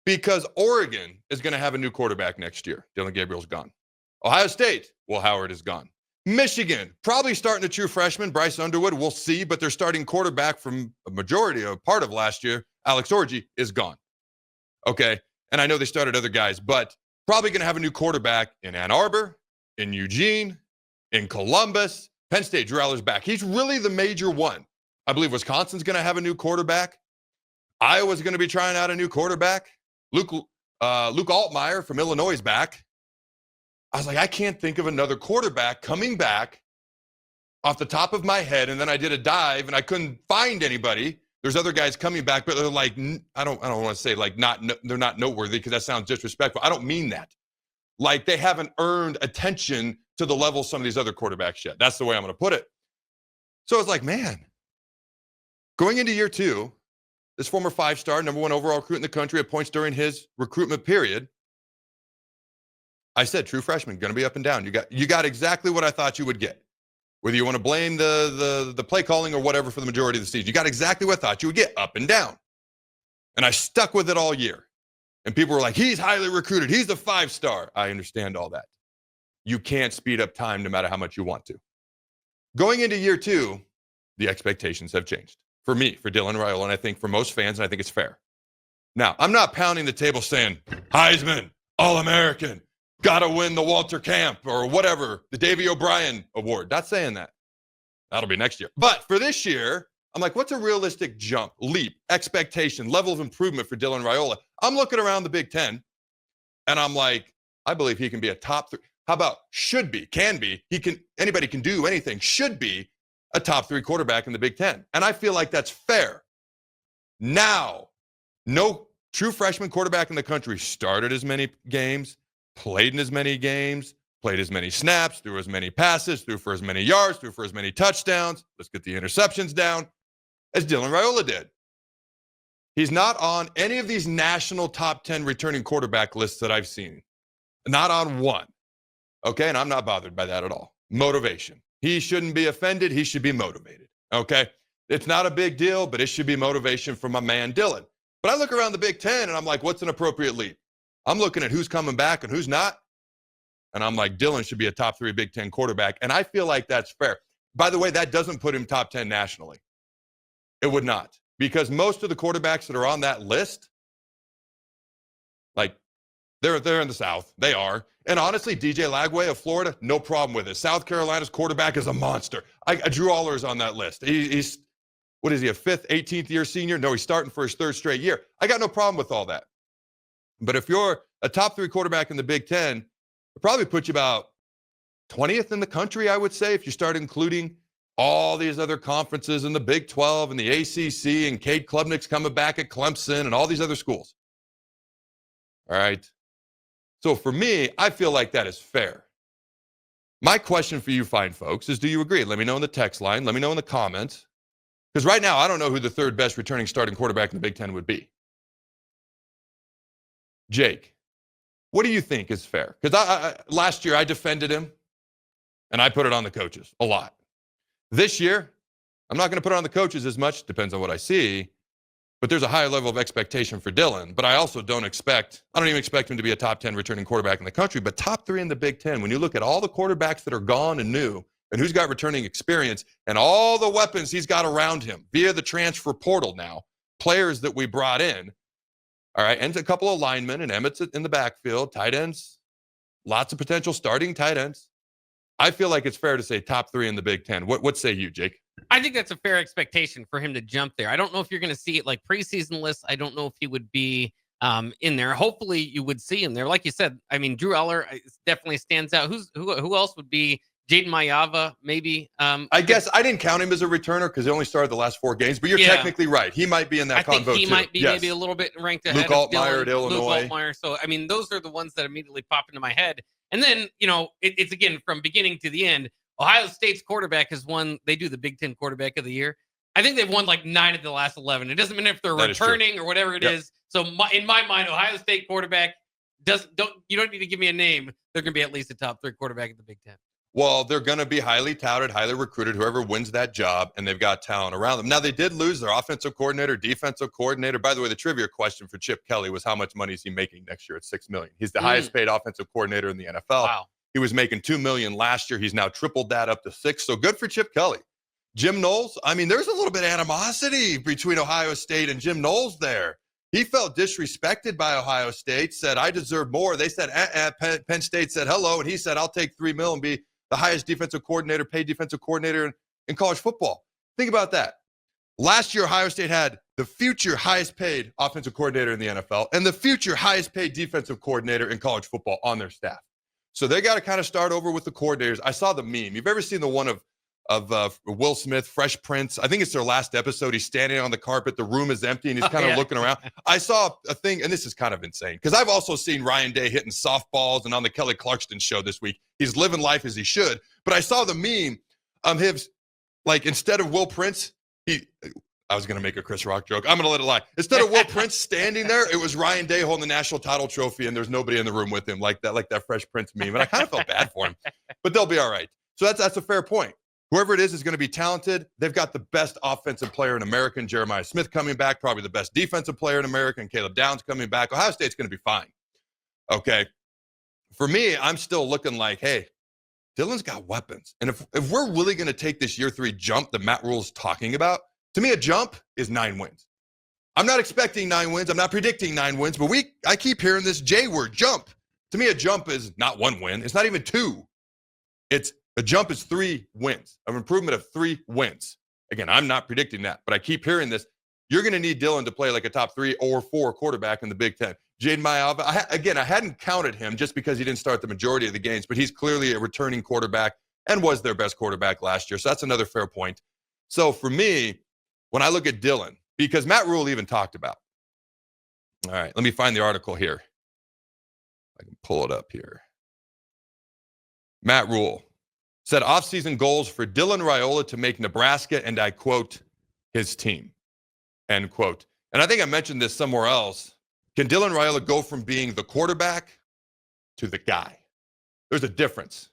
because Oregon is going to have a new quarterback next year. Dylan Gabriel's gone. Ohio State, Will Howard is gone. Michigan, probably starting a true freshman, Bryce Underwood. We'll see, but their starting quarterback from a part of last year, Alex Orji, is gone. Okay, and I know they started other guys, but probably going to have a new quarterback in Ann Arbor, in Eugene, in Columbus. Penn State, Drew Allar's back. He's really the major one. I believe Wisconsin's going to have a new quarterback. Iowa's going to be trying out a new quarterback. Luke Altmaier from Illinois is back. I was like, I can't think of another quarterback coming back off the top of my head. And then I did a dive and I couldn't find anybody. There's other guys coming back, but they're like, I don't want to say like they're not noteworthy because that sounds disrespectful. I don't mean that. Like they haven't earned attention to the level of some of these other quarterbacks yet. That's the way I'm going to put it. So I was like, man, going into year 2, this former 5-star, number 1 overall recruit in the country at points during his recruitment period, I said, true freshman, going to be up and down. You got exactly what I thought you would get. Whether you want to blame the play calling or whatever for the majority of the season, you got exactly what I thought you would get, up and down. And I stuck with it all year. And people were like, he's highly recruited. He's a 5-star. I understand all that. You can't speed up time no matter how much you want to. Going into year 2, the expectations have changed. For me, for Dylan Raiola, and I think for most fans, and I think it's fair. Now, I'm not pounding the table saying, Heisman, All-American, got to win the Walter Camp or whatever, the Davey O'Brien Award. Not saying that. That'll be next year. But for this year, I'm like, what's a realistic jump, leap, expectation, level of improvement for Dylan Raiola? I'm looking around the Big Ten, and I'm like, I believe he can be a top 3. How about should be, can be? Anybody can do anything, should be a top 3 quarterback in the Big Ten. And I feel like that's fair. Now, no true freshman quarterback in the country started as many games, played in as many games, played as many snaps, threw as many passes, threw for as many yards, threw for as many touchdowns. Let's get the interceptions down, as Dylan Raiola did. He's not on any of these national top 10 returning quarterback lists that I've seen. Not on one. Okay, and I'm not bothered by that at all. Motivation. He shouldn't be offended. He should be motivated. Okay, it's not a big deal, but it should be motivation from my man Dylan. But I look around the Big Ten, and I'm like, what's an appropriate leap? I'm looking at who's coming back and who's not. And I'm like, Dylan should be a top 3 Big Ten quarterback. And I feel like that's fair. By the way, that doesn't put him top 10 nationally. It would not. Because most of the quarterbacks that are on that list, like, they're in the South. They are. And honestly, DJ Lagway of Florida, no problem with it. South Carolina's quarterback is a monster. Drew Aller is on that list. He's, what is he, a 5th, 18th year senior? No, he's starting for his 3rd straight year. I got no problem with all that. But if you're a top 3 quarterback in the Big Ten, it probably puts you about 20th in the country, I would say, if you start including all these other conferences in the Big 12 and the ACC and Cade Klubnik's coming back at Clemson and all these other schools. All right. So for me, I feel like that is fair. My question for you fine folks is, do you agree? Let me know in the text line. Let me know in the comments. Because right now, I don't know who the 3rd best returning starting quarterback in the Big Ten would be. Jake, what do you think is fair? Because last year I defended him, and I put it on the coaches a lot. This year, I'm not going to put it on the coaches as much. Depends on what I see. But there's a higher level of expectation for Dylan. But I also don't even expect him to be a top 10 returning quarterback in the country, but top 3 in the Big Ten. When you look at all the quarterbacks that are gone and new, and who's got returning experience, and all the weapons he's got around him via the transfer portal now, players that we brought in, all right, and a couple of linemen, and Emmett's in the backfield, tight ends, lots of potential starting tight ends. I feel like it's fair to say top 3 in the Big Ten. What say you, Jake? I think that's a fair expectation for him to jump there. I don't know if you're going to see it like preseason lists. I don't know if he would be in there. Hopefully you would see him there. Like you said, I mean, Drew Eller definitely stands out. Who else would be? Jaden Mayava, maybe. I guess I didn't count him as a returner because he only started the last 4 games, but you're technically right. He might be in that convo too. I think he might be maybe a little bit ranked ahead Luke Altmaier at Illinois. Luke Altmaier. So, I mean, those are the ones that immediately pop into my head. And then, it's again, from beginning to the end, Ohio State's quarterback has won. They do the Big Ten quarterback of the year. I think they've won like 9 of the last 11. It doesn't matter if they're returning or whatever it is. So in my mind, Ohio State quarterback you don't need to give me a name. They're going to be at least a top 3 quarterback in the Big Ten. Well, they're going to be highly touted, highly recruited, whoever wins that job, and they've got talent around them. Now, they did lose their offensive coordinator, defensive coordinator. By the way, the trivia question for Chip Kelly was how much money is he making next year at $6 million? He's the highest paid offensive coordinator in the NFL. Wow. He was making $2 million last year. He's now tripled that up to $6 million. So good for Chip Kelly. Jim Knowles, I mean, there's a little bit of animosity between Ohio State and Jim Knowles there. He felt disrespected by Ohio State, said, I deserve more. They said, Penn State said hello, and he said, I'll take $3 million and be the highest defensive coordinator, paid defensive coordinator in college football. Think about that. Last year, Ohio State had the future highest paid offensive coordinator in the NFL and the future highest paid defensive coordinator in college football on their staff. So they got to kind of start over with the coordinators. I saw the meme. You've ever seen the one of Will Smith, Fresh Prince? I think it's their last episode. He's standing on the carpet. The room is empty, and he's kind of looking around. I saw a thing, and this is kind of insane, because I've also seen Ryan Day hitting softballs, and on the Kelly Clarkson show this week, he's living life as he should. But I saw the meme, him, like, instead of Will Prince, I was going to make a Chris Rock joke. I'm going to let it lie. Instead of Will Prince standing there, it was Ryan Day holding the national title trophy, and there's nobody in the room with him, like that Fresh Prince meme. And I kind of felt bad for him, but they'll be all right. So that's a fair point. Whoever it is going to be talented. They've got the best offensive player in America, Jeremiah Smith, coming back, probably the best defensive player in America, and Caleb Downs coming back. Ohio State's going to be fine. Okay. For me, I'm still looking like, hey, Dylan's got weapons. And if we're really going to take this year 3 jump that Matt Rule's talking about, to me, a jump is 9 wins. I'm not expecting 9 wins. I'm not predicting 9 wins, but I keep hearing this J word, jump. To me, a jump is not 1 win. It's not even 2. A jump is 3 wins, an improvement of 3 wins. Again, I'm not predicting that, but I keep hearing this. You're going to need Dylan to play like a top 3 or 4 quarterback in the Big Ten. Jaden Mayava, I hadn't counted him just because he didn't start the majority of the games, but he's clearly a returning quarterback and was their best quarterback last year. So that's another fair point. So for me, when I look at Dylan, because Matt Rule even talked about, all right, let me find the article here. I can pull it up here. Matt Rule said offseason goals for Dylan Raiola to make Nebraska, and I quote, his team, end quote. And I think I mentioned this somewhere else. Can Dylan Raiola go from being the quarterback to the guy? There's a difference,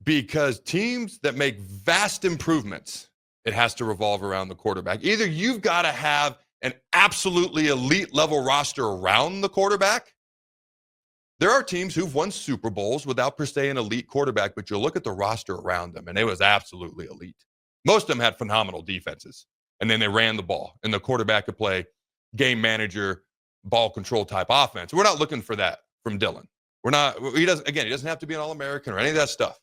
because teams that make vast improvements, it has to revolve around the quarterback. Either you've got to have an absolutely elite level roster around the quarterback. There are teams who've won Super Bowls without per se an elite quarterback, but you'll look at the roster around them, and it was absolutely elite. Most of them had phenomenal defenses, and then they ran the ball, and the quarterback could play game manager, ball control type offense. We're not looking for that from Dylan. He doesn't have to be an All-American or any of that stuff.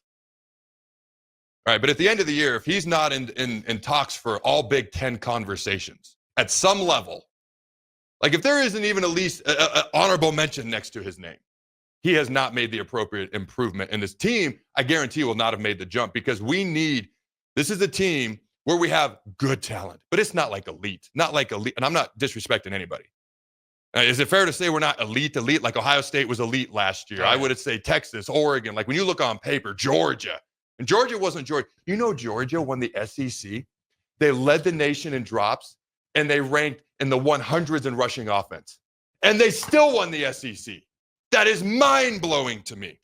All right, but at the end of the year, if he's not in talks for all Big Ten conversations at some level, like if there isn't even at least an honorable mention next to his name, he has not made the appropriate improvement. And this team, I guarantee, will not have made the jump, because this is a team where we have good talent, but it's not like elite. And I'm not disrespecting anybody. Is it fair to say we're not elite? Like Ohio State was elite last year. I would say Texas, Oregon. Like when you look on paper, Georgia. And Georgia wasn't Georgia. Georgia won the SEC. They led the nation in drops, and they ranked in the 100s in rushing offense. And they still won the SEC. That is mind-blowing to me.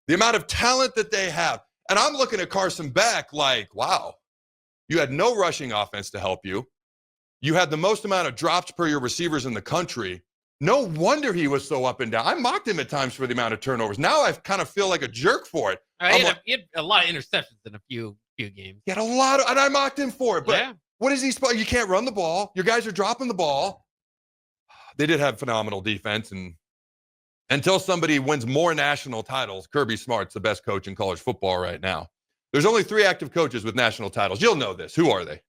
The amount of talent that they have. And I'm looking at Carson Beck like, wow, you had no rushing offense to help you. You had the most amount of drops per your receivers in the country. No wonder he was so up and down. I mocked him at times for the amount of turnovers. Now I kind of feel like a jerk for it. He had a lot of interceptions in a few games. He had a lot and I mocked him for it. But what is he supposed? You can't run the ball. Your guys are dropping the ball. They did have phenomenal defense, and until somebody wins more national titles, Kirby Smart's the best coach in college football right now. There's only 3 active coaches with national titles. You'll know this. Who are they?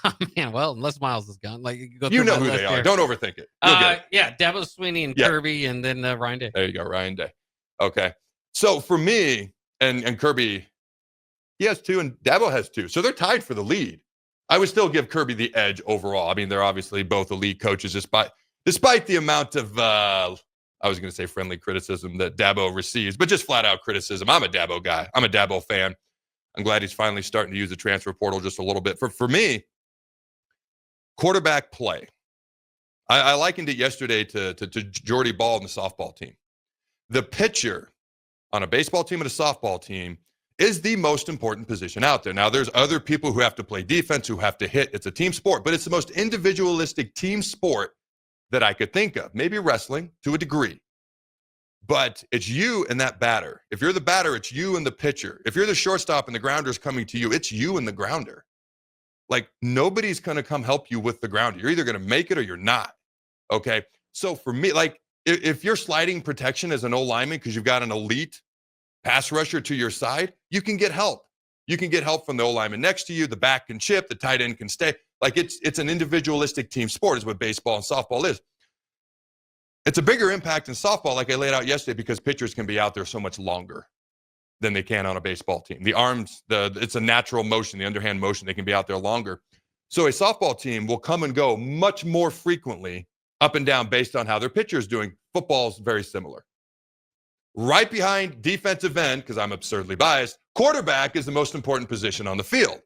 Oh, man, well, unless Miles is gone. You know who they are. Don't overthink it. Yeah, Dabo Swinney and Kirby, and then Ryan Day. There you go, Ryan Day. Okay. So for me, and Kirby, he has 2, and Dabo has 2. So they're tied for the lead. I would still give Kirby the edge overall. I mean, they're obviously both elite coaches, despite the amount of, I was going to say friendly criticism that Dabo receives, but just flat out criticism. I'm a Dabo guy. I'm a Dabo fan. I'm glad he's finally starting to use the transfer portal just a little bit. For me, quarterback play. I likened it yesterday to Jordy Ball and the softball team. The pitcher on a baseball team and a softball team is the most important position out there. Now, there's other people who have to play defense, who have to hit. It's a team sport, but it's the most individualistic team sport that I could think of. Maybe wrestling to a degree, but it's you and that batter. If you're the batter, it's you and the pitcher. If you're the shortstop and the grounder's coming to you, it's you and the grounder. Like, nobody's going to come help you with the grounder. You're either going to make it or you're not. Okay. So for me, like, if you're sliding protection as an O-lineman because you've got an elite pass rusher to your side, you can get help. You can get help from the O-lineman next to you. The back can chip, the tight end can stay. Like, it's an individualistic team sport is what baseball and softball is. It's a bigger impact in softball, like I laid out yesterday, because pitchers can be out there so much longer than they can on a baseball team. The arms, it's a natural motion, the underhand motion. They can be out there longer. So a softball team will come and go much more frequently up and down based on how their pitcher is doing. Football is very similar. Right behind defensive end, because I'm absurdly biased, quarterback is the most important position on the field.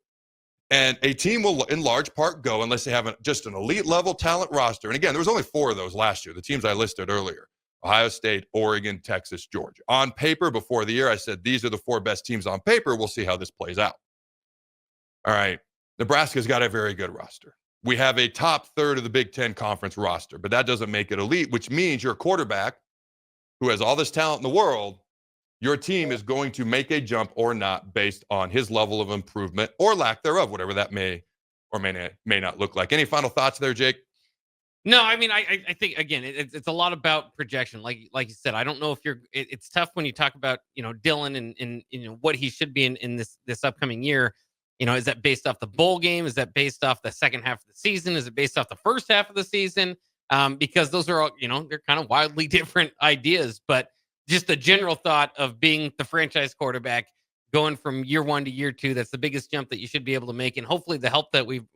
And a team will, in large part, go unless they have just an elite level talent roster. And again, there was only 4 of those last year, the teams I listed earlier: Ohio State, Oregon, Texas, Georgia. On paper, before the year, I said, these are the 4 best teams on paper. We'll see how this plays out. All right. Nebraska's got a very good roster. We have a top third of the Big Ten conference roster, but that doesn't make it elite, which means your quarterback, who has all this talent in the world, your team is going to make a jump or not based on his level of improvement or lack thereof, whatever that may or may not look like. Any final thoughts there, Jake? No, I mean, I think, again, it's a lot about projection. Like you said, I don't know if it's tough when you talk about, Dylan and what he should be in this upcoming year. Is that based off the bowl game? Is that based off the second half of the season? Is it based off the first half of the season? Because those are all, they're kind of wildly different ideas, but just the general thought of being the franchise quarterback going from year 1 to year 2, that's the biggest jump that you should be able to make. And hopefully the help that we've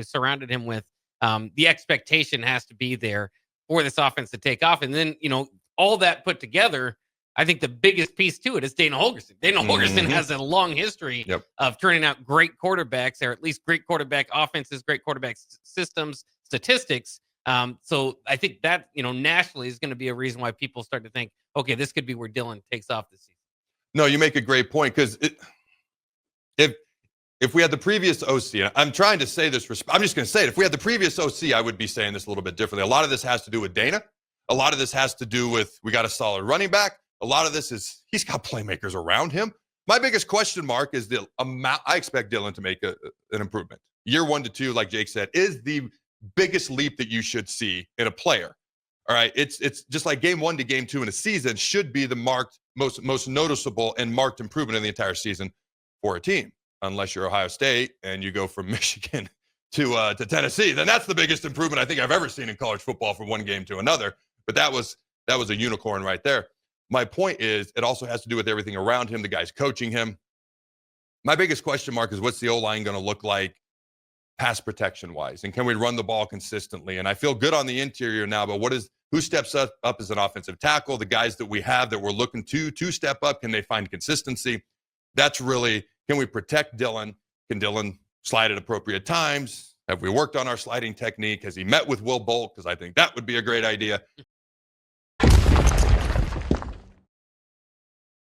surrounded him with, the expectation has to be there for this offense to take off. And then, all that put together, I think the biggest piece to it is Dana Holgorsen. Dana Holgorsen has a long history of turning out great quarterbacks, or at least great quarterback offenses, great quarterback systems, statistics. So I think that, nationally is going to be a reason why people start to think, okay, this could be where Dylan takes off this season. No, you make a great point, because if we had the previous OC, and I'm trying to say this, I'm just going to say it. If we had the previous OC, I would be saying this a little bit differently. A lot of this has to do with Dana. A lot of this has to do with, we got a solid running back. A lot of this is, he's got playmakers around him. My biggest question mark is the amount. I expect Dylan to make an improvement. Year 1 to 2, like Jake said, is the biggest leap that you should see in a player. All right. It's just like game 1 to game 2 in a season should be the most noticeable and marked improvement in the entire season for a team. Unless you're Ohio State and you go from Michigan to Tennessee, then that's the biggest improvement I think I've ever seen in college football from one game to another. But that was a unicorn right there. My point is, it also has to do with everything around him, the guys coaching him. My biggest question mark is, what's the O-line going to look like pass protection wise? And can we run the ball consistently? And I feel good on the interior now, but who steps up as an offensive tackle? The guys that we have that we're looking to step up, can they find consistency? That's really, can we protect Dylan? Can Dylan slide at appropriate times? Have we worked on our sliding technique? Has he met with Will Bolt? Because I think that would be a great idea.